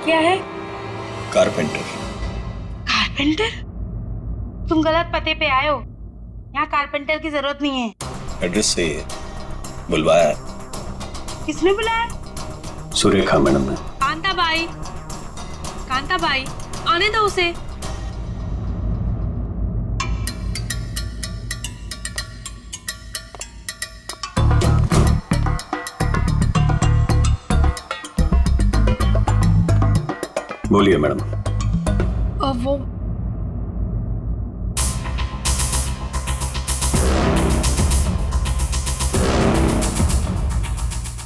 क्या है? Carpenter. Carpenter? तुम गलत पते पे आए हो। यहाँ कारपेंटर की जरूरत नहीं है। एड्रेस सही है, बुलवाया है। किसने बुलाया? सुरेखा मैडम ने। कांता बाई, आने दो उसे। बोलिए मैडम। वो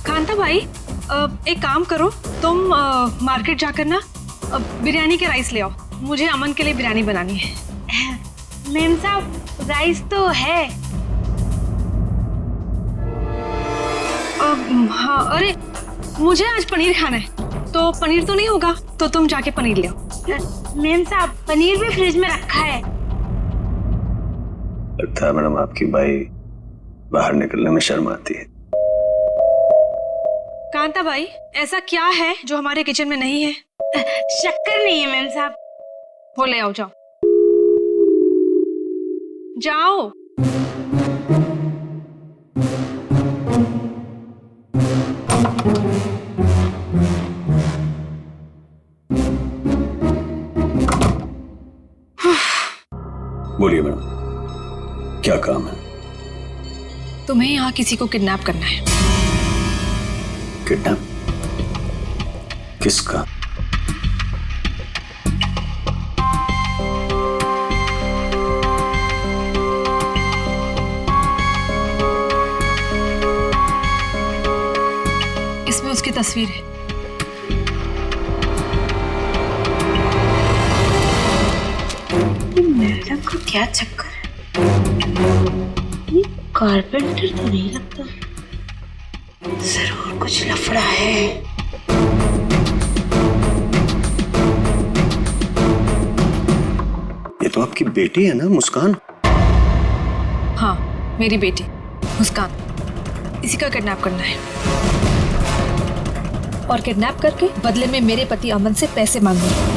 कांता भाई, एक काम करो, तुम मार्केट जाकर ना बिरयानी के राइस ले आओ। मुझे अमन के लिए बिरयानी बनानी है। मैम साहब, राइस तो है। हाँ, अरे मुझे आज पनीर खाना है, तो पनीर तो नहीं होगा, तो तुम जाके पनीर ले आओ। मैम साहब, पनीर भी फ्रिज में रखा है। लगता है मैडम आपकी बाई बाहर निकलने में शर्म आती है। कांता भाई, ऐसा क्या है जो हमारे किचन में नहीं है? शक्कर नहीं है मैम साहब। वो ले आओ, जाओ जाओ। बोलिए मैडम, क्या काम है? तुम्हें यहाँ किसी को किडनैप करना है। किडनैप? किसका? इसमें उसकी तस्वीर है। मैडम को क्या चक्कर है? ये कारपेंटर तो नहीं लगता। जरूर कुछ लफड़ा है। ये तो आपकी बेटी है ना, मुस्कान? हाँ, मेरी बेटी मुस्कान, इसी का किडनैप करना है। और किडनैप करके बदले में मेरे पति अमन से पैसे मांगूंगी।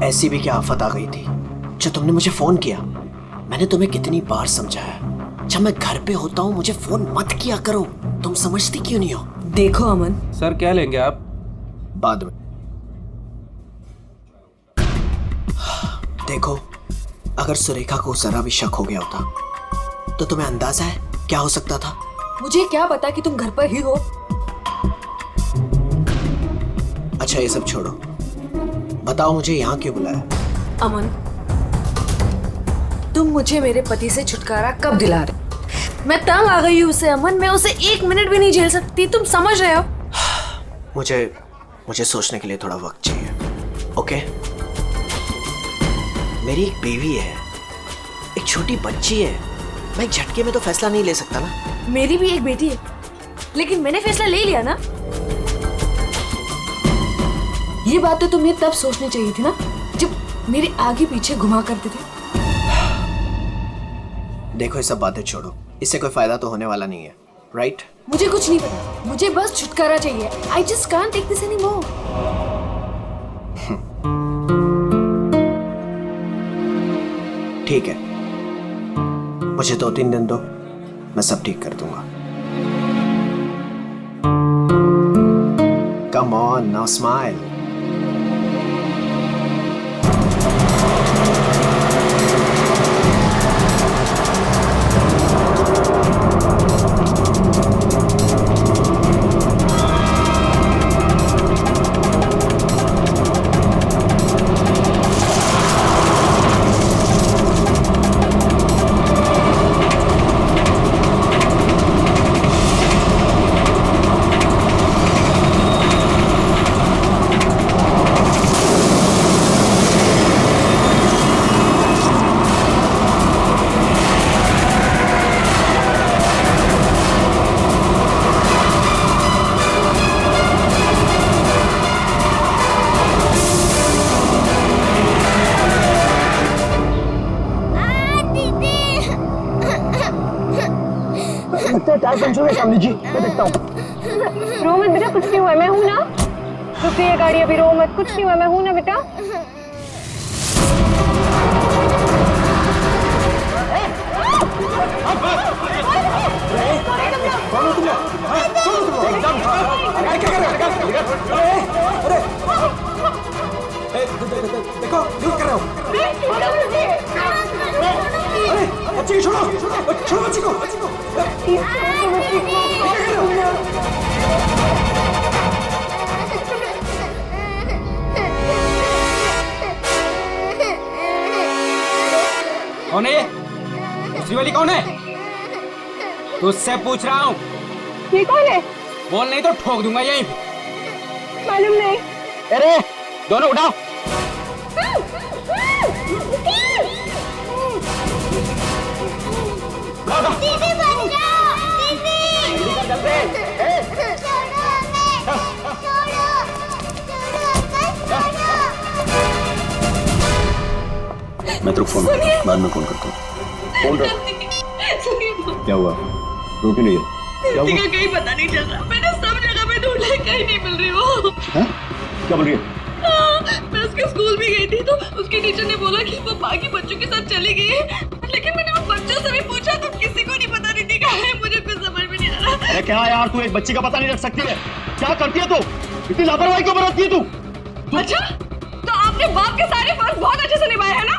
ऐसी भी क्या आफत आ गई थी जो तुमने मुझे फोन किया? मैंने तुम्हें कितनी बार समझाया, जब मैं घर पे होता हूँ मुझे फोन मत किया करो। तुम समझती क्यों नहीं हो? देखो अमन, सर क्या लेंगे आप? बाद में। देखो, अगर सुरेखा को जरा भी शक हो गया होता तो तुम्हें अंदाजा है क्या हो सकता था? मुझे क्या पता कि तुम घर पर ही हो। अच्छा ये सब छोड़ो, बताओ मुझे यहाँ क्यों बुलाया? अमन, तुम मुझे मेरे पति से छुटकारा कब दिला रहे? मैं तंग आ गई हूँ उससे अमन, मैं उसे 1 मिनट भी नहीं झेल सकती, तुम समझ रहे हो? मुझे सोचने के लिए थोड़ा वक्त चाहिए। ओके, मेरी एक बेबी है, एक छोटी बच्ची है। मैं एक झटके में तो फैसला नहीं ले सकता ना। मेरी भी एक बेटी है, लेकिन मैंने फैसला ले लिया ना। ये बात तो तुम्हें तब सोचनी चाहिए थी ना, जब मेरे आगे पीछे घुमा करते थे। देखो ये सब बातें छोड़ो, इससे कोई फायदा तो होने वाला नहीं है, राइट? मुझे कुछ नहीं पता, मुझे बस छुटकारा चाहिए। I just can't take this anymore. ठीक है, मुझे 2-3 दिन दो, मैं सब ठीक कर दूंगा। Come on, now smile. Tyre puncture है सामने जी, मैं देखता हूँ। रो मत बेटा, कुछ नहीं हुआ, मैं हूँ ना। रुक गई है गाड़ी अभी, रो मत, कुछ नहीं हुआ, मैं हूँ ना बेटा। देखो क्या कर रहे हो? अरे बच्ची छोड़ो, छोड़ो बच्ची को। कौन है ये? दूसरी वाली कौन है? तुझसे पूछ रहा हूँ। ये कौन है? बोल नहीं तो ठोक दूंगा यहीं पे। मालूम नहीं। अरे दोनों उठाओ। दीदी बच जाओ, दीदी। छोड़ो हमें, छोड़ो, मैं तेरे को फोन करता हूँ, बाद में फोन करता हूँ। फोन रख। क्या हुआ? रोक ही नहीं है। क्या हुआ? कहीं पता नहीं चल रहा, मैंने सब जगह पे ढूंढा, कहीं नहीं मिल रही वो। हैं? क्या बोल रही है? मैं उसके स्कूल भी गई थी तो उसकी टीचर ने बोला कि वो बाकी बच्चों के साथ चली गई है, लेकिन मैंने वो बच्चों से भी पूछा तो किसी को नहीं पता नहीं कहाँ है। मुझे कुछ समझ में नहीं आ रहा। अरे क्या यार, तू एक बच्ची का पता नहीं रख सकती है? क्या करती है तू? इतनी लापरवाही क्यों बरतती है तू? अच्छा, तो आपने बाप के सारे फर्ज बहुत अच्छे से निभाए हैं ना?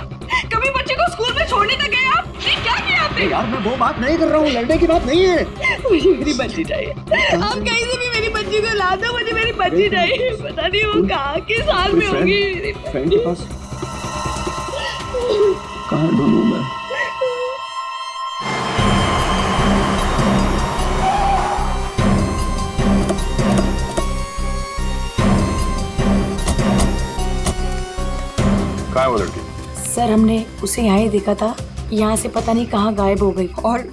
कभी बच्चे को स्कूल में छोड़ने तक गए आप? ये क्या किया आपने? यार मैं वो बात नहीं कर रहा हूँ, लड़ने की बात नहीं है। मुझे मेरी बच्ची चाहिए। आप कहीं से भी मेरी बच्ची को ला दो, मुझे मेरी बच्ची चाहिए। पता नहीं वो कहाँ किस हाल में होगी। फ्रेंड के पास कहाँ ढूंढूं मैं? कहाँ है वो लड़की? सर हमने उसे यहाँ ही देखा था, यहाँ से पता नहीं कहाँ गायब हो गई। और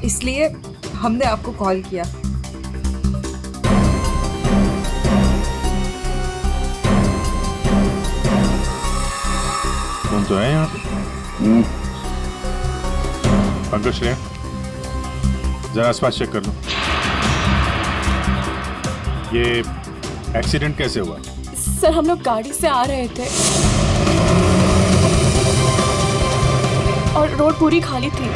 इसलिए हमने आपको कॉल किया। कौन तो है यहाँ पे? पंकज श्रेय, जरा आसपास चेक कर लो। ये एक्सीडेंट कैसे हुआ? सर हम लोग गाड़ी से आ रहे थे और रोड पूरी खाली थी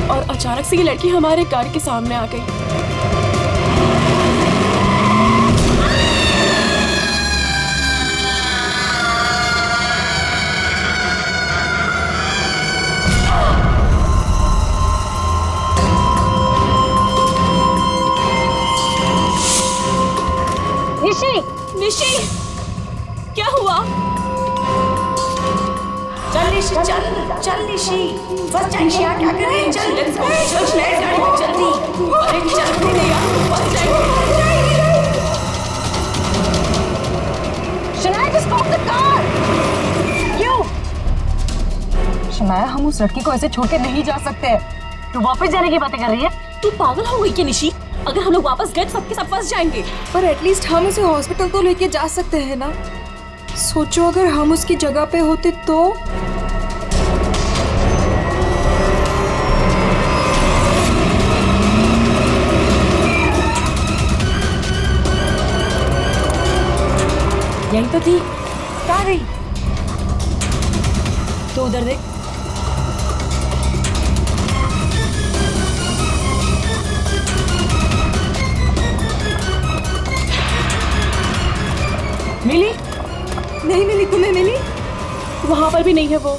और अचानक से ये लड़की हमारे कार के सामने आ गई। निशी, निशी, क्या हुआ? चल निशी, चल चल निशी, फंस जाएंगे यार, क्या करें? चल लेट्स गो, चल लेट्स गो जल्दी। अरे चलते नहीं यार, फंस जाएंगे। Shanaya just stop the car. क्यों? शनाया, हम उस लड़की को ऐसे छोड़ के नहीं जा सकते। तू वापस जाने की बातें कर रही है? तू पागल हो गई क्या निशी? अगर हम लोग वापस गए सबके सब फंस जाएंगे। पर एटलीस्ट हम उसे हॉस्पिटल तो लेके जा सकते हैं ना। सोचो अगर हम उसकी जगह पे होते तो। यही तो थी, कहाँ गई? तो उधर देख। मिली? नहीं मिली, तुम्हें मिली? वहां पर भी नहीं है वो।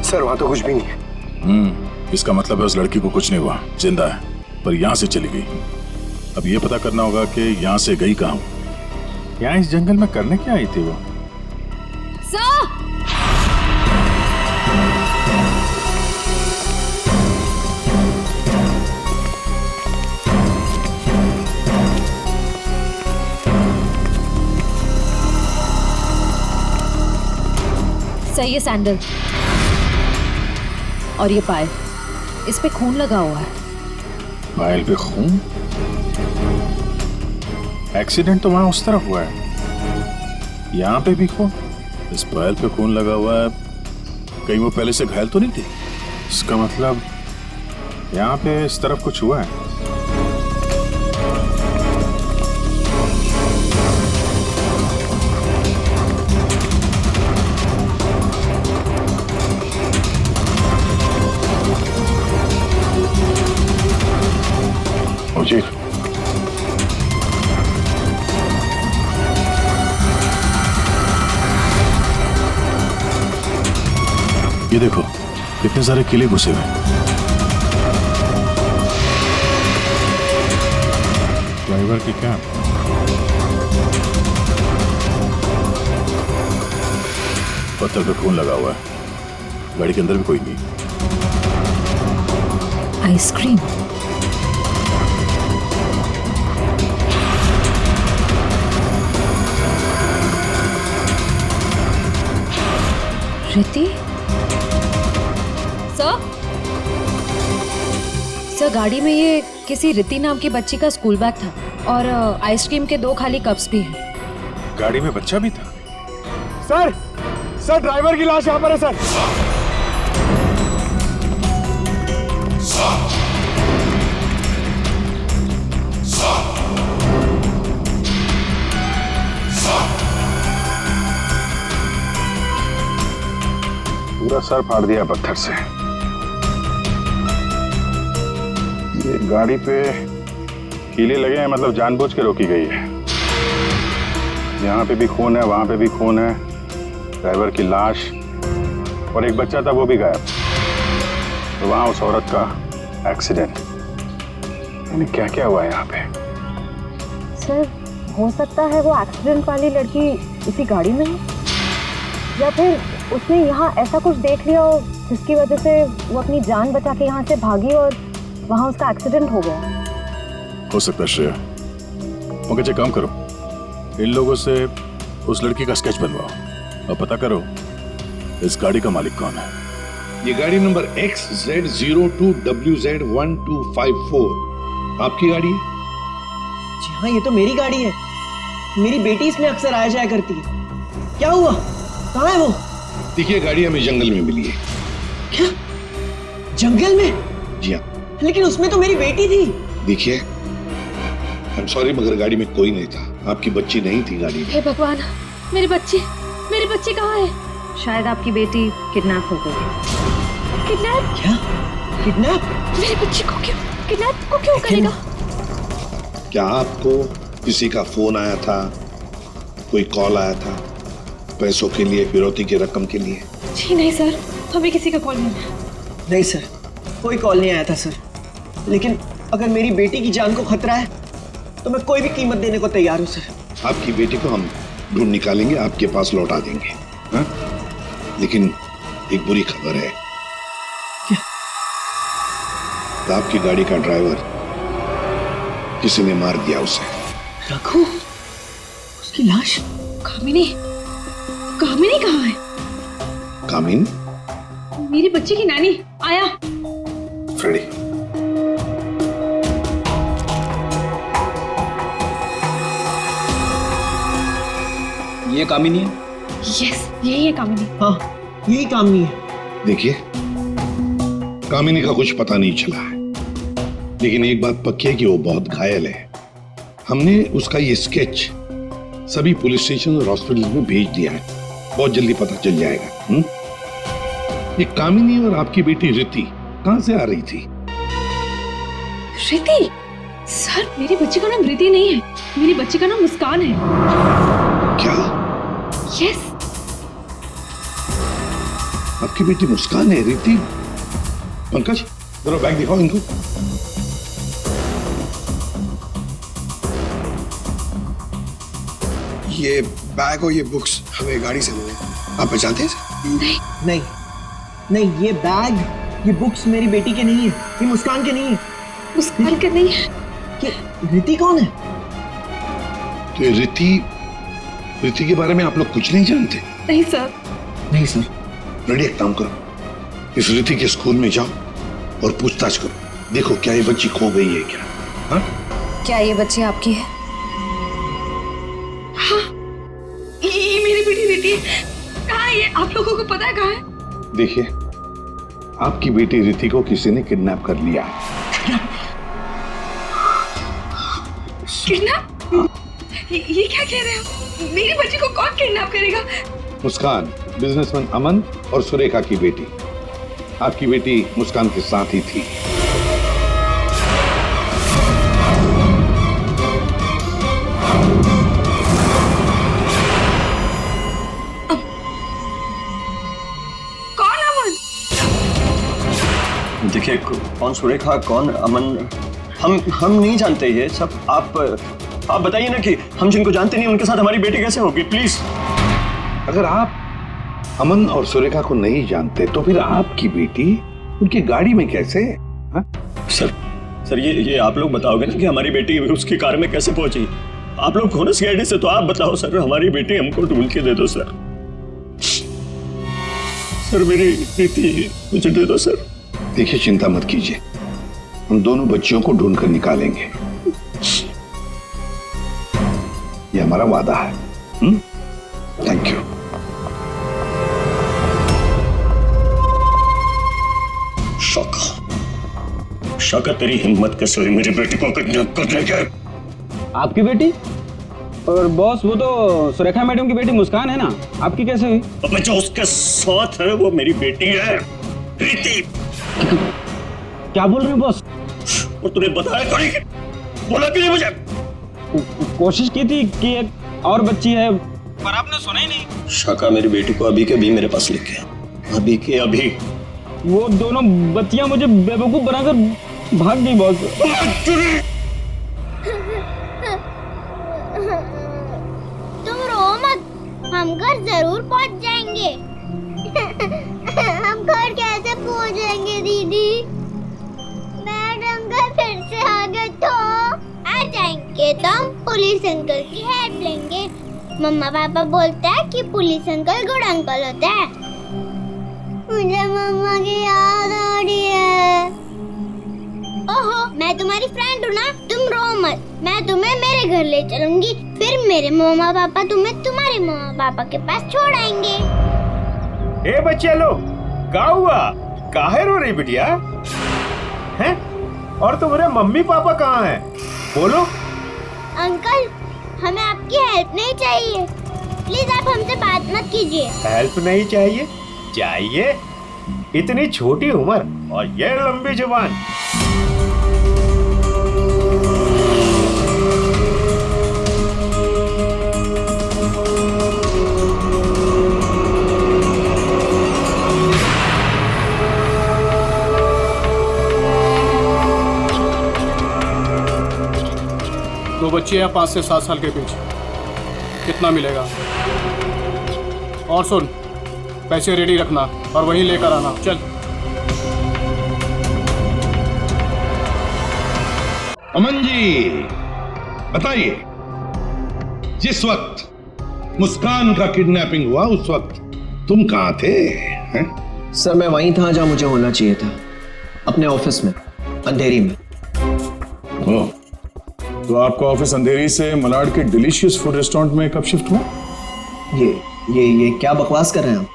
सर वहां तो कुछ भी नहीं है। इसका मतलब है उस लड़की को कुछ नहीं हुआ, जिंदा है, पर यहाँ से चली गई। अब ये पता करना होगा कि यहाँ से गई कहाँ। यहाँ इस जंगल में करने क्या आई थी वो? सही है सैंडल और ये पायल, इस पे खून लगा हुआ है। पायल पे खून? एक्सीडेंट तो वहां उस तरफ हुआ है, यहाँ पे भी खून। इस पायल पे खून लगा हुआ है, कहीं वो पहले से घायल तो नहीं थी? इसका मतलब यहाँ पे इस तरफ कुछ हुआ है। मुजीब, ये देखो कितने सारे किले घुसे हुए। ड्राइवर की कैब, पत्थर पे खून लगा हुआ है। गाड़ी के अंदर भी कोई नहीं। आइसक्रीम, रिति? सर गाड़ी में ये किसी रिति नाम की बच्ची का स्कूल बैग था और आइसक्रीम के 2 खाली कप्स भी हैं। गाड़ी में बच्चा भी था? सर ड्राइवर की लाश यहाँ पर है सर। पूरा सर फाड़ दिया पत्थर से। ये गाड़ी पे कीले लगे हैं, मतलब जानबूझ के रोकी गई है। यहाँ पे भी खून है, वहां पे भी खून है, ड्राइवर की लाश और एक बच्चा था वो भी गायब। तो वहां उस औरत का एक्सीडेंट। यानी क्या क्या हुआ है यहाँ पे? सर हो सकता है वो एक्सीडेंट वाली लड़की इसी गाड़ी में है, या फिर उसने यहाँ ऐसा कुछ देख लिया हो जिसकी वजह से वो अपनी जान बचा के यहाँ से भागी और वहाँ उसका एक्सीडेंट हो गया। हो सकता है श्रेया। मगर काम करो, इन लोगों से उस लड़की का स्केच बनवाओ और पता करो इस गाड़ी का मालिक कौन है। ये गाड़ी नंबर XZ02WZ1254 आपकी गाड़ी है? जी हाँ, ये तो मेरी गाड़ी है। मेरी बेटी इसमें अक्सर आया जाया करती है। क्या हुआ? कहाँ है वो? देखिए, गाड़ी हमें जंगल में मिली है। क्या? जंगल में? जी हाँ। लेकिन उसमें तो मेरी बेटी थी। देखिए, आई एम सॉरी मगर गाड़ी में कोई नहीं था। आपकी बच्ची नहीं थी गाड़ी में। हे भगवान, मेरी बच्ची कहाँ है? शायद आपकी बेटी किडनैप हो गई। किडनैप? क्या? किडनैप? मेरी बच्ची को क्यों करेगा? क्या आपको किसी का फोन आया था, कोई कॉल आया था पैसों के लिए, फिरौती की रकम के लिए? जी नहीं सर, हमें किसी का कॉल नहीं आया। नहीं सर, कोई कॉल नहीं आया था सर। लेकिन अगर मेरी बेटी की जान को खतरा है तो मैं कोई भी कीमत देने को तैयार हूँ सर। आपकी बेटी को हम ढूंढ निकालेंगे, आपके पास लौटा देंगे। हाँ? लेकिन एक बुरी खबर है। क्या? आपकी गाड़ी का ड्राइवर किसी ने मार दिया उसे। रघु? उसकी लाश? कामिनी कहाँ है? कामिन? मेरी बच्ची की नानी आया। फ्रेडी, ये कामिनी है? यस, यही है कामिनी। हाँ, यही कामिनी है। देखिए, कामिनी का कुछ पता नहीं चला है, लेकिन एक बात पक्की है कि वो बहुत घायल है। हमने उसका ये स्केच सभी पुलिस स्टेशन और हॉस्पिटल में भेज दिया है। बहुत जल्दी पता चल जाएगा। ये कामिनी और आपकी बेटी रिति कहां से आ रही थी? रिति? सर, मेरी बच्ची का नाम रिति नहीं है, मेरी बच्ची का नाम मुस्कान है। क्या? यस। आपकी बेटी मुस्कान है? रिति? पंकज, जरा बैग दिखाओ इनको। ये बैग और ये बुक्स हमें गाड़ी से मिले। आप पहचानते हैं? नहीं, ये बैग, ये बुक्स मेरी बेटी के नहीं है, ये मुस्कान के नहीं है। मुस्कान के नहीं है? ये रिति कौन है? तो ये रिति के बारे में आप लोग कुछ नहीं जानते? नहीं सर। रेडी, एक काम करो, इस रिति के स्कूल में जाओ और पूछताछ करो। देखो क्या ये बच्ची खो गई है क्या? हाँ? क्या ये बच्ची आपकी है? हाँ, ये मेरी बेटी रिति है। कहाँ है ये? आप लोगों को पता है कहाँ है? देखिए, आपकी बेटी रिति को किसी ने किडनैप कर लिया है। किडनैप? ये क्या कह रहे हो? मेरी बच्ची को कौन किडनैप करेगा? मुस्कान, बिजनेसमैन अमन और सुरेखा की बेटी। आपकी बेटी मुस्कान के साथ ही थी। कौन अमन? देखिए, कौन सुरेखा कौन अमन हम नहीं जानते ये सब। आप बताइए ना कि हम जिनको जानते नहीं उनके साथ हमारी बेटी कैसे होगी, प्लीज। अगर आप अमन और सुरेखा को नहीं जानते तो फिर आपकी बेटी उनकी गाड़ी में कैसे? हा? सर ये आप लोग बताओगे ना कि हमारी बेटी उसकी कार में कैसे पहुंची? आप लोग हो ना सीआईडी से, तो आप बताओ सर, हमारी बेटी हमको ढूंढ के दे दो सर। सर मेरी बेटी मुझे दे दो सर। देखिए, चिंता मत कीजिए, हम दोनों बच्चियों को ढूंढ कर निकालेंगे। ये हमारा वादा है। Thank you. शौका तेरी हिम्मत कैसे हुई मेरी बेटी को किडनैप करने की? आपकी बेटी? और बॉस, वो तो सुरेखा मैडम की बेटी मुस्कान है ना, आपकी कैसे हुई? अबे जो उसके साथ है वो मेरी बेटी है, प्रीति। क्या बोल रहे हो बॉस? और तूने बताया क्यों नहीं? बोला क्यों नहीं मुझे? कोशिश की थी कि एक और बच्ची है, पर आपने सुना ही नहीं। शाका मेरी बेटी को अभी के अभी मेरे पास लेके, अभी के अभी। वो दोनों बच्चियां मुझे बेवकूफ बनाकर भाग गई बॉस। तुम रो मत, हम घर जरूर पहुंच जाएंगे। हम घर कैसे पहुंचेंगे दीदी? मैडम घर फिर से आ गए तो आ जाएंगे तो हम पुलिस अंकल की हेल्प लेंगे। मम्मा पापा बोलते हैं कि पुलिस अंकल गुड अंकल होते हैं। मुझे मम्मा की याद आ रही है। ओहो, मैं तुम्हारी फ्रेंड हूँ ना, तुम रो मत। मैं तुम्हें मेरे घर ले चलूंगी, फिर मेरे मम्मा पापा तुम्हें तुम्हारे मम्मा पापा के पास छोड़ आएंगे। ए बच्चे लोग, क्या हुआ? काहे रो रही बिटिया? हैं? और तुम्हारे मम्मी पापा कहाँ हैं? बोलो। अंकल, हमें आपकी हेल्प नहीं चाहिए, प्लीज आप हमसे बात मत कीजिए। हेल्प नहीं चाहिए? चाहिए? इतनी छोटी उम्र और ये लंबी जुबान। दो बच्चे हैं 5 से 7 साल के बीच, कितना मिलेगा? और सुन, पैसे रेडी रखना और वहीं लेकर आना। चल। अमन जी, बताइए, जिस वक्त मुस्कान का किडनैपिंग हुआ उस वक्त तुम कहाँ थे? हैं? सर मैं वहीं था जहाँ मुझे होना चाहिए था, अपने ऑफिस में, अंधेरी में। ओह, तो आपका ऑफिस अंधेरी से मलाड के डिलीशियस फूड रेस्टोरेंट में कब शिफ्ट हुआ? ये क्या बकवास कर रहे हैं आप?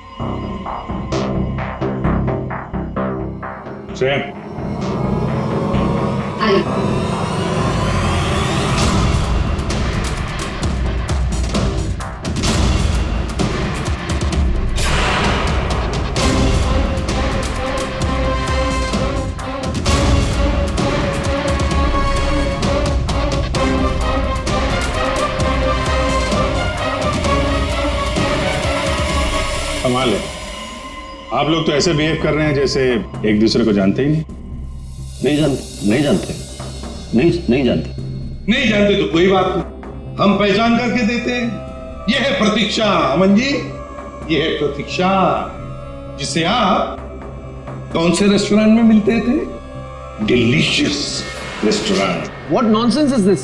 कमाल है, आप लोग तो ऐसे बिहेव कर रहे हैं जैसे एक दूसरे को जानते ही नहीं। नहीं जानते। नहीं जानते तो कोई बात नहीं, हम पहचान करके देते हैं। यह है प्रतीक्षा अमन जी, यह है प्रतीक्षा, जिसे आप कौन से रेस्टोरेंट में मिलते थे? Delicious restaurant. What nonsense is this?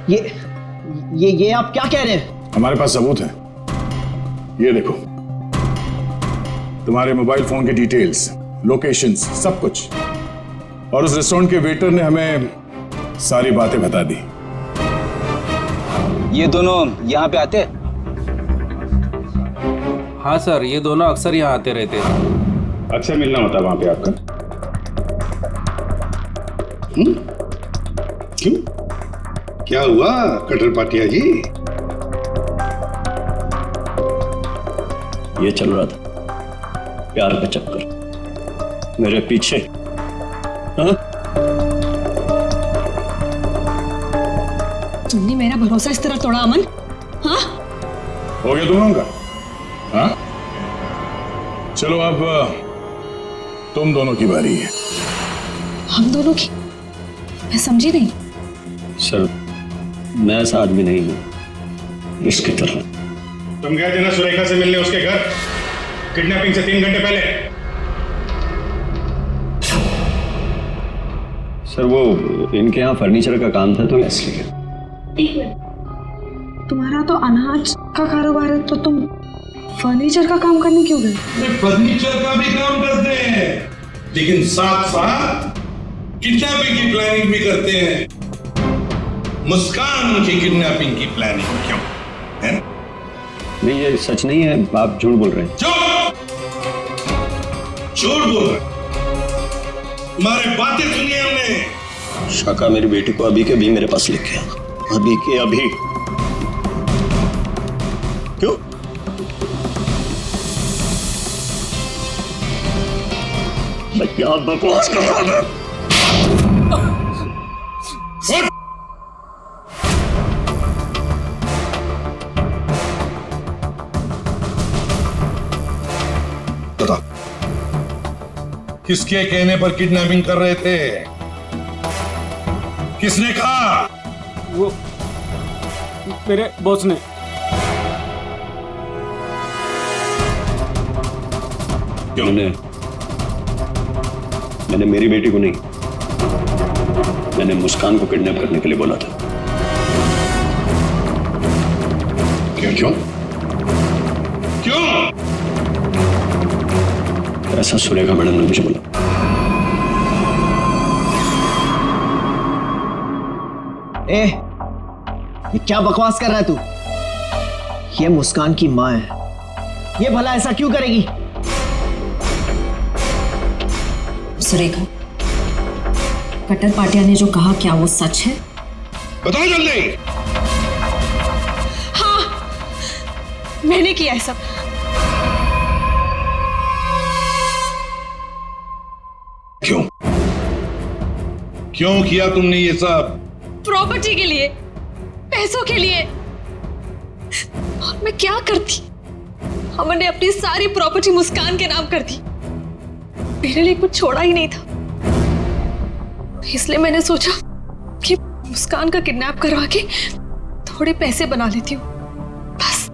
ये आप क्या कह रहे हैं? हमारे पास सबूत है, ये देखो, तुम्हारे मोबाइल फोन की डिटेल्स, लोकेशंस, सब कुछ। और उस रेस्टोरेंट के वेटर ने हमें सारी बातें बता दी। ये दोनों यहाँ पे आते? हाँ सर, ये दोनों अक्सर यहाँ आते रहते हैं। अच्छा मिलना होता वहां पे आपका। क्यों, क्या हुआ कटर पाटिया जी? ये चल रहा था प्यार का चक्कर मेरे पीछे। हाँ? तुमने मेरा भरोसा इस तरह तोड़ा अमन? हाँ? हो गया तुम लोगों का? हाँ? चलो अब तुम दोनों की बारी है। हम दोनों की? मैं समझी नहीं। सर मैं ऐसा आदमी नहीं हूं इसकी तरह। तुम गए थे ना सुरेखा से मिलने उसके घर किडनैपिंग से 3 घंटे पहले? सर वो इनके यहाँ फर्नीचर का काम था तो इसलिए। तुम्हारा तो अनाज का कारोबार है तो तुम फर्नीचर का काम करने क्यों गए? फर्नीचर का भी काम करते हैं लेकिन साथ साथ किडनैपिंग की प्लानिंग भी करते हैं। मुस्कान की किडनैपिंग की प्लानिंग क्यों है? नहीं ये सच नहीं है, आप झूठ बोल रहे हैं। झूठ बोल रहे? तुम्हारे बातें सुनी हमने। शाका मेरी बेटी को अभी के अभी मेरे पास लेके आ, अभी के अभी। क्यों? मैं क्या बकवास कर रहा था? किसके कहने पर किडनैपिंग कर रहे थे? किसने कहा? वो मेरे बॉस ने। मैंने मेरी बेटी को नहीं, मैंने मुस्कान को किडनैप करने के लिए बोला था। क्यों? ऐसा सुरेखा मैडम ने मुझे बोला। ए, ये क्या बकवास कर रहा है तू? ये मुस्कान की माँ है, ये भला ऐसा क्यों करेगी? सुरेखा, कटर पाटिया ने जो कहा क्या वो सच है? बताओ जल्दी। हाँ, मैंने किया है सब। क्यों किया तुमने ये सब? प्रॉपर्टी के लिए, पैसों के लिए। और मैं क्या करती? हमने अपनी सारी प्रॉपर्टी मुस्कान के नाम कर दी। मेरे लिए कुछ छोड़ा ही नहीं था, इसलिए मैंने सोचा कि मुस्कान का किडनैप करवा के थोड़े पैसे बना लेती हूँ। बस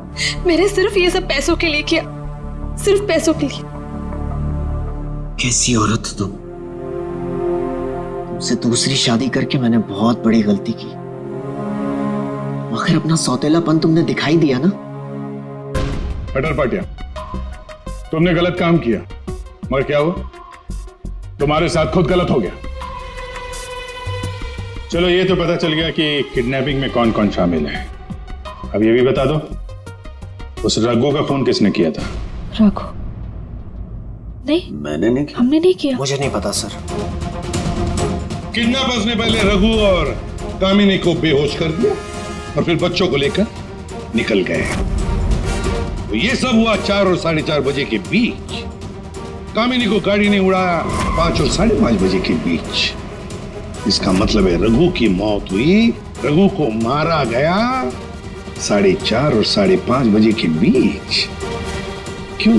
मैंने सिर्फ ये सब पैसों के लिए किया, सिर्फ पैसों के लिए। कैसी औरत हो तुम? तुमसे दूसरी शादी करके मैंने बहुत बड़ी गलती की। आखिर अपना सौतेलापन तुमने दिखाई दिया ना। कटर पाटिया, तुमने गलत काम किया, मगर क्या हुआ? तुम्हारे साथ खुद गलत हो गया। चलो ये तो पता चल गया कि किडनैपिंग में कौन कौन शामिल है। अब ये भी बता दो, उस रघु का फोन किसने किया था? रघु? नहीं, मैंने नहीं किया। हमने नहीं किया। मुझे नहीं पता सर। किडनैपर्स ने पहले रघु और कामिनी को बेहोश कर दिया और फिर बच्चों को लेकर निकल गए। तो ये सब हुआ 4 और 4:30 बजे के बीच। कामिनी को गाड़ी ने उड़ाया 5 और 5:30 बजे के बीच। इसका मतलब है रघु की मौत हुई, रघु को मारा गया 4:30 और 5:30 बजे के बीच। क्यों?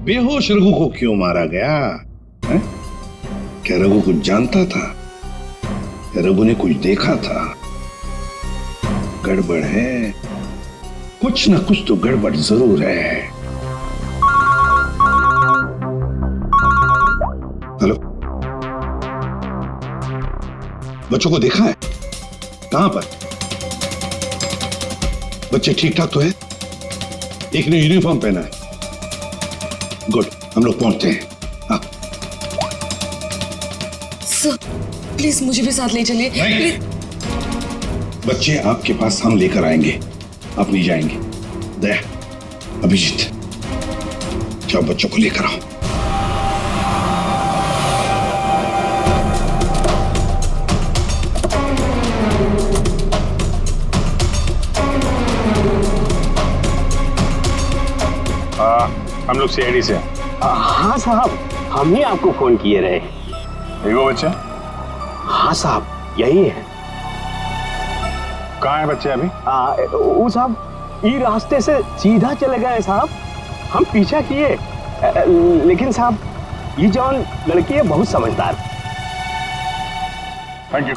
बेहोश रघु को क्यों मारा गया है? क्या रघु कुछ जानता था? क्या रघु ने कुछ देखा था? गड़बड़ है, कुछ ना कुछ तो गड़बड़ जरूर है। हेलो, बच्चों को देखा है? कहां पर? बच्चे ठीक ठाक तो है? एक ने यूनिफॉर्म पहना है। गुड, हम लोग पहुंचते हैं। हाँ। सर, प्लीज मुझे भी साथ ले चलिए। प्लीज। बच्चे आपके पास हम लेकर आएंगे, आप नहीं जाएंगे। दया, अभिजीत, जाओ बच्चों को लेकर आओ। लोग सीआईडी से? हाँ साहब, हम ही आपको फोन किए रहे। वो बच्चा? हाँ साहब, यही है। कहाँ है बच्चे अभी? वो साहब ये रास्ते से सीधा चले गए साहब, हम पीछा किए, लेकिन साहब ये जौन लड़की है बहुत समझदार। Thank you.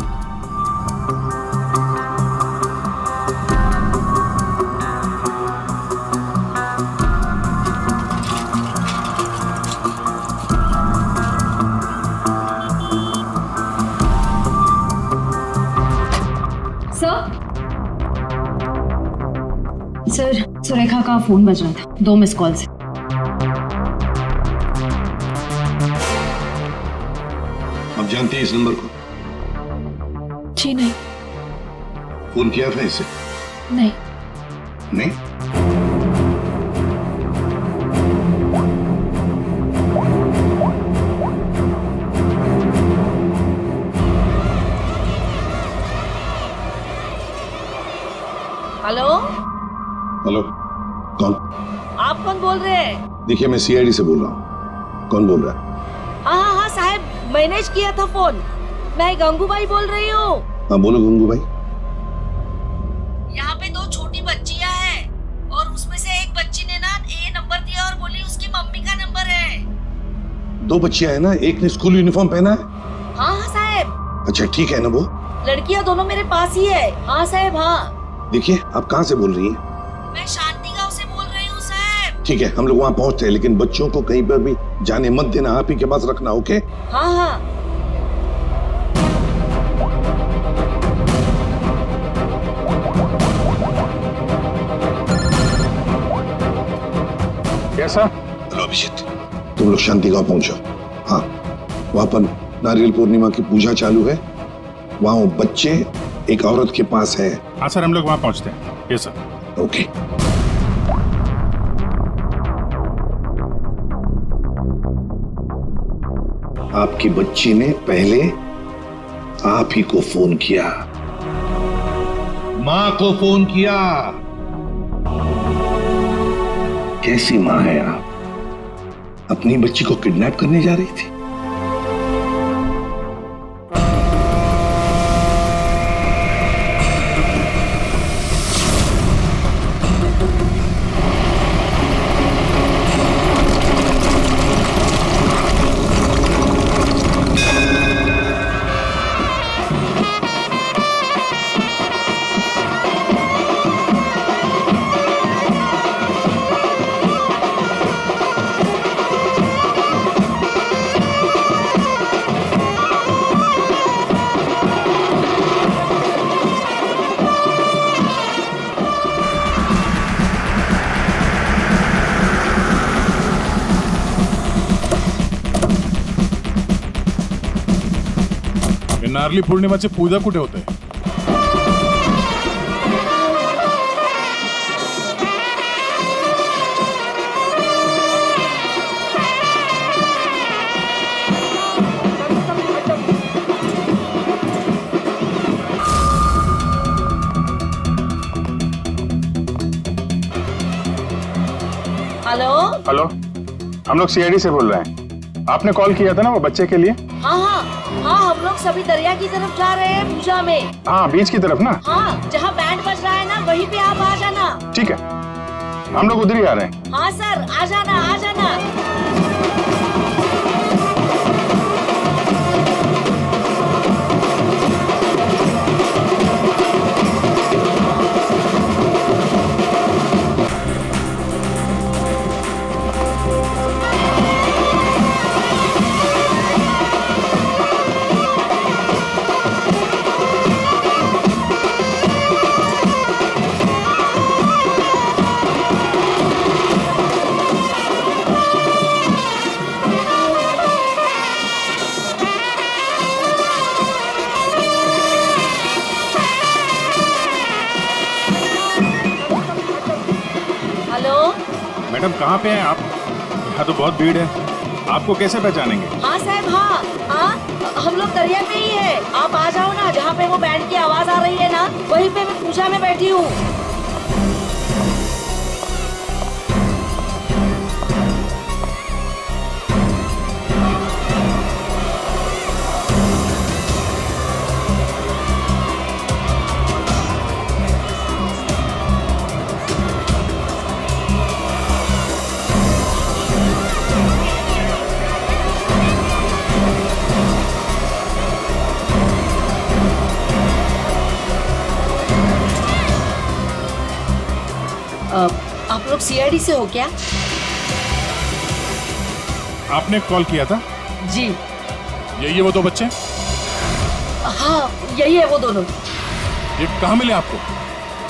सर, सुरेखा का फोन बज रहा था 2 मिस कॉल से। आप जानते हैं इस नंबर को? जी नहीं। फोन किया था इसे? नहीं। नहीं? हेलो, हेलो, कौन? आप कौन बोल रहे हैं? देखिए मैं सीआईडी से बोल रहा हूँ। कौन बोल रहा है? हाँ साहब, मैनेज किया था फोन। मैं गंगूबाई बोल रही हूँ। हाँ बोलो गंगूबाई। यहाँ पे 2 छोटी बच्चियाँ हैं और उसमें से एक बच्ची ने ना ये नंबर दिया और बोली उसकी मम्मी का नंबर है। 2 बच्चियां हैं ना, एक ने स्कूल यूनिफॉर्म पहना है? हाँ साहब। अच्छा ठीक है ना वो? लड़कियाँ दोनों मेरे पास ही है। हाँ साहब, हाँ। देखिए आप कहाँ से बोल रही हैं? मैं शांति गांव से बोल रही हूँ साहब। ठीक है, हम लोग वहाँ पहुँचते हैं, लेकिन बच्चों को कहीं पर भी जाने मत देना, आप ही के पास रखना। ओके? हाँ हाँ। कैसा? हेलो अभिजीत, तुम लोग शांति गांव पहुंचो। हाँ, वहाँ पर नारियल पूर्णिमा की पूजा चालू है। वहाँ वो बच्चे एक औरत के पास है। हाँ सर, हम लोग वहाँ पहुँचते हैं। Yes sir. ओके। आपकी बच्ची ने पहले आप ही को फोन किया, माँ को फोन किया। कैसी माँ है आप? अपनी बच्ची को किडनैप करने जा रही थी? नारली पौर्णिमाचे पूजा कुठे होते? हेलो। हेलो, हम लोग सीआईडी से बोल रहे हैं। आपने कॉल किया था ना वो बच्चे के लिए? हाँ हाँ हाँ, हम लोग सभी दरिया की तरफ जा रहे हैं पूजा में। हाँ, बीच की तरफ ना? हाँ, जहाँ बैंड बज रहा है ना वहीं पे आप आ जाना। ठीक है, हम लोग उधर ही आ रहे हैं। हाँ सर, आ जाना आ जाना। मैडम कहाँ पे हैं आप? यहाँ तो बहुत भीड़ है, आपको कैसे पहचानेंगे? हाँ साहब, हाँ हाँ, हम लोग दरिया पे ही है। आप आ जाओ ना, जहाँ पे वो बैंड की आवाज आ रही है ना वहीं पे मैं पूजा में बैठी हूँ। आप लोग सीआईडी से हो क्या? आपने कॉल किया था? जी। यही है वो दो बच्चे? हाँ यही है वो दोनों। ये कहाँ मिले आपको?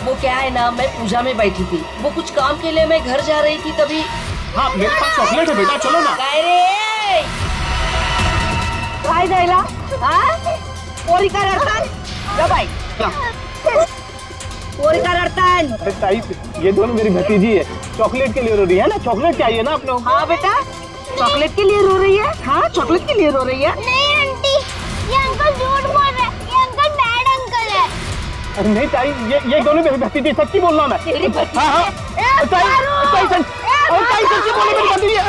वो क्या है ना, मैं पूजा में बैठी थी, वो कुछ काम के लिए मैं घर जा रही थी तभी। हाँ मेरे पास चॉकलेट है बेटा, चलो ना। काय जायला? हाँ? पोरी का रडतान? जा बाई। पोरी का रडतान? ताई ये दोनों मेरी भतीजी है, चॉकलेट के लिए रो रही है ना, चॉकलेट चाहिए ना आप लोग? हाँ बेटा, चॉकलेट के लिए रो रही है? हाँ चॉकलेट के लिए रो रही है? नहीं आंटी, ये अंकल झूठ बोल रहे हैं, ये अंकल बैड अंकल है। अरे नहीं ताई, ये दोनों मेरी भतीजी, सच्ची बोल रहा हूँ मैं। तेरी भतीजी? हाँ हाँ ताई सच्ची बोल मेरी भतीजी है।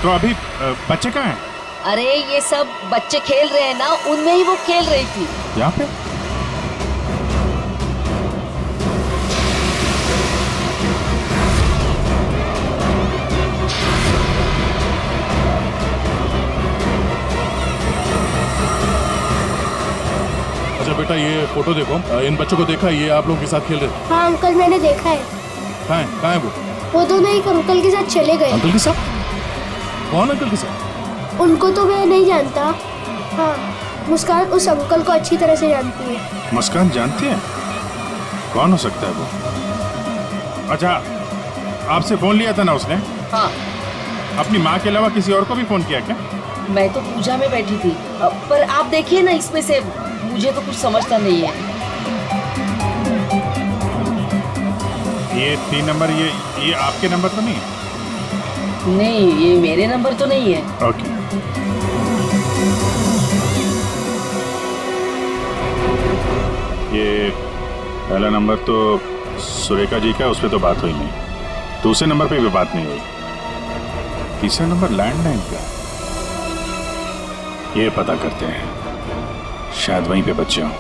तो अभी बच्चे कहाँ हैं? अरे ये सब बच्चे खेल रहे हैं ना, उनमें ही वो खेल रही थी। यहाँ पे? अच्छा बेटा ये फोटो देखो, इन बच्चों को देखा, ये आप लोगों के साथ खेल रहे थे? हाँ अंकल मैंने देखा है। कहाँ है वो दोनों एक अंकल के साथ चले गए। अंकल के साथ? कौन अंकल के साथ? उनको तो मैं नहीं जानता। हाँ मुस्कान उस अंकल को अच्छी तरह से जानती है। मुस्कान जानती है? कौन हो सकता है वो? अच्छा आपसे फोन लिया था ना उसने? हाँ। अपनी माँ के अलावा किसी और को भी फोन किया क्या? मैं तो पूजा में बैठी थी, पर आप देखिए ना, इसमें से मुझे तो कुछ समझता नहीं है। ये 3 नंबर, ये आपके नंबर तो नहीं है? नहीं ये मेरे नंबर तो नहीं है। ओके। ये पहला नंबर तो सुरेखा जी का, उस पर तो बात हुई नहीं। दूसरे नंबर पे भी बात नहीं हुई। तीसरा नंबर लैंडलाइन का, ये पता करते हैं, शायद वहीं पे बच्चे हों।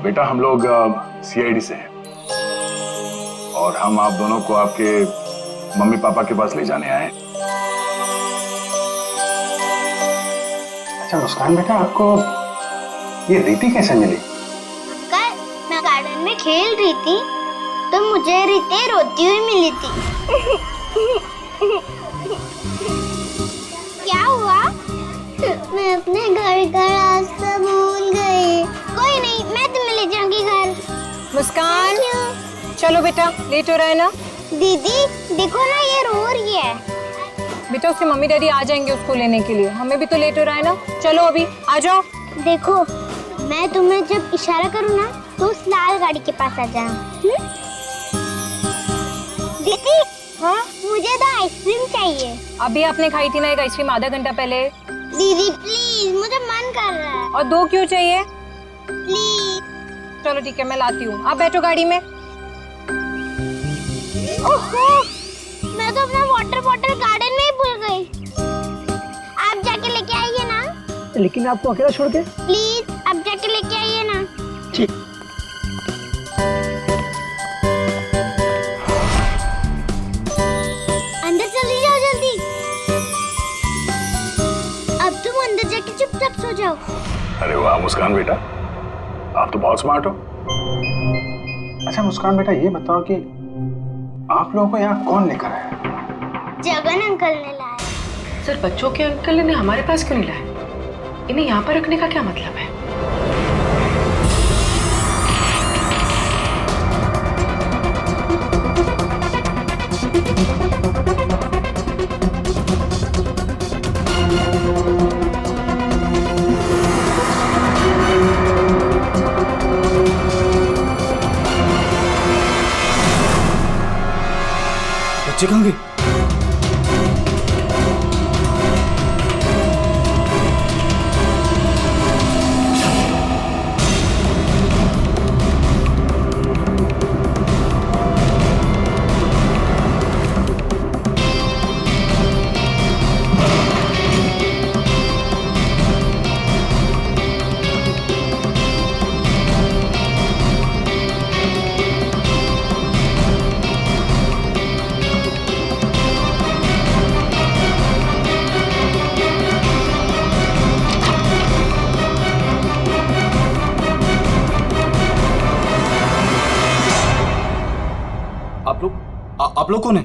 बेटा हम लोग सीआईडी से हैं और हम आप दोनों को आपके मम्मी पापा के पास ले जाने आए। अच्छा मुस्कान बेटा, आपको ये रीति कैसे मिली? अंकल मैं गार्डन में खेल रही थी तो मुझे रीति रोती हुई मिली थी। क्या हुआ? मैं अपने घर का रास्ता भूल गई। कोई नहीं, मैं तुम्हें ले जाऊंगी घर। मुस्कान चलो बेटा, लेट हो रहा है ना। दीदी देखो ना, ये रो रही है। बेटा उसके मम्मी डैडी आ जाएंगे उसको लेने के लिए, हमें भी तो लेट हो रहा है ना। चलो अभी आ जाओ। देखो मैं तुम्हें जब इशारा करूँ ना तो उस लाल गाड़ी के पास आ जाना। दीदी हाँ मुझे तो आइसक्रीम चाहिए। अभी आपने खाई थी ना एक आइसक्रीम आधा घंटा पहले। दीदी प्लीज मुझे मन कर रहा है। और 2 क्यों चाहिए? प्लीज। चलो ठीक है मैं लाती हूँ, आप बैठो गाड़ी में। ओहो मैं तो अपना वाटर बॉटल गार्डन में ही भूल गई। आप जाके लेके आइए ना। लेकिन आपको अकेला छोड़ के? प्लीज आप जाके लेके आइए ना। ठीक। अंदर चली जाओ जल्दी। अब तुम अंदर जाके चुपचाप सो जाओ। अरे वाह मुस्कान बेटा, आप तो बहुत स्मार्ट हो। अच्छा मुस्कान बेटा ये बताओ कि आप लोगों को यहाँ कौन लेकर आया? जगन अंकल ने लाया। सर बच्चों के अंकल ने हमारे पास क्यों नहीं लाया? इन्हें यहाँ पर रखने का क्या मतलब है? बच्चे कहाँ गए? आप लोग कौन है?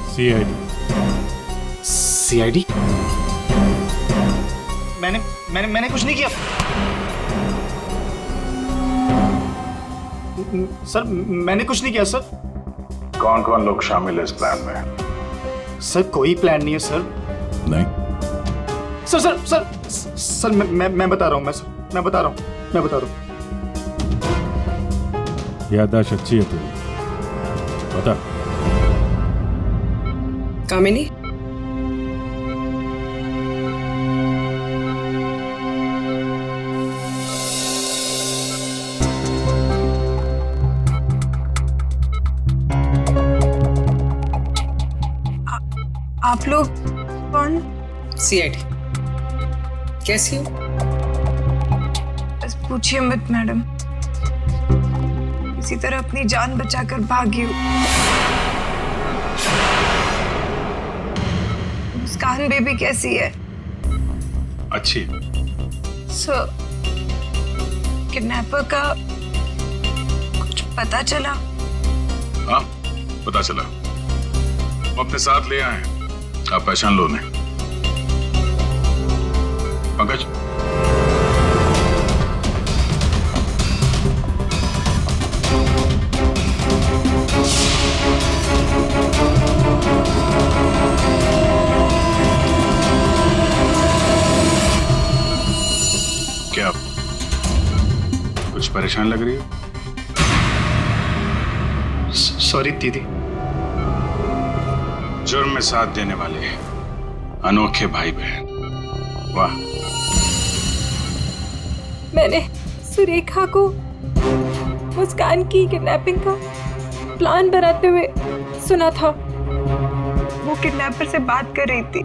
सीआईडी। सीआईडी? मैंने कुछ नहीं किया सर, मैंने कुछ नहीं किया सर। कौन कौन लोग शामिल है इस प्लान में? सर कोई प्लान नहीं है सर। नहीं सर सर सर सर मैं बता रहा हूँ, मैं बता रहा हूँ। याददाश्त अच्छी है तेरी, बता। कामिनी आप लोग कौन? सीआईडी। कैसी हो? बस पूछिए मत मैडम, किसी तरह अपनी जान बचाकर भागी हूँ। मुस्कान बेबी कैसी है? अच्छी। सर किडनैपर का कुछ पता चला? हाँ पता चला, वो अपने साथ ले आए हैं, आप पहचान लो उन्हें। पंकज क्या कुछ परेशान लग रही हो? सॉरी दीदी। जुर्म में साथ देने वाले अनोखे भाई बहन, वाह। मैंने सुरेखा को मुस्कान की किडनैपिंग का प्लान बनाते हुए सुना था। वो किडनैपर से बात कर रही थी।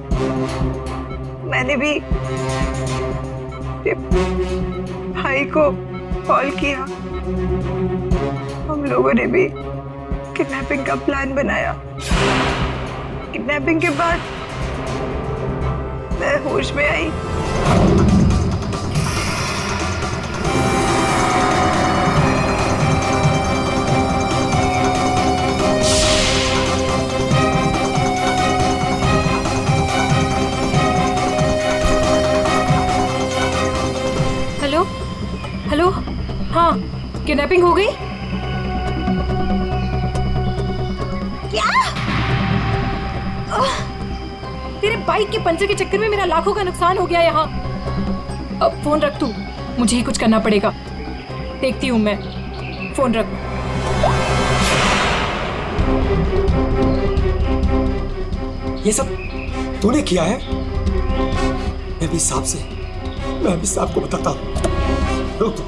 मैंने भी भाई को कॉल किया। हम लोगों ने भी किडनैपिंग का प्लान बनाया। किडनैपिंग के बाद मैं होश में आई। हेलो हेलो, हाँ किडनैपिंग हो गई? क्या? तेरे बाइक के पंचर के चक्कर में मेरा लाखों का नुकसान हो गया यहाँ। अब फोन रख तू, मुझे ही कुछ करना पड़ेगा। देखती हूँ मैं, फोन रख। ये सब तूने किया है? मैं भी साहब को बताता हूँ। रुक तू।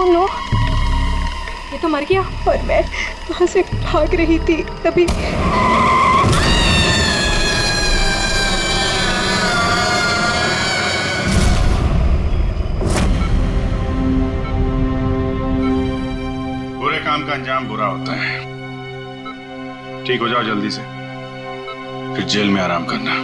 नो, ये तो मर गया और मैं वहां से भाग रही थी तभी। बुरे काम का अंजाम बुरा होता है। ठीक हो जाओ जल्दी से, फिर जेल में आराम करना।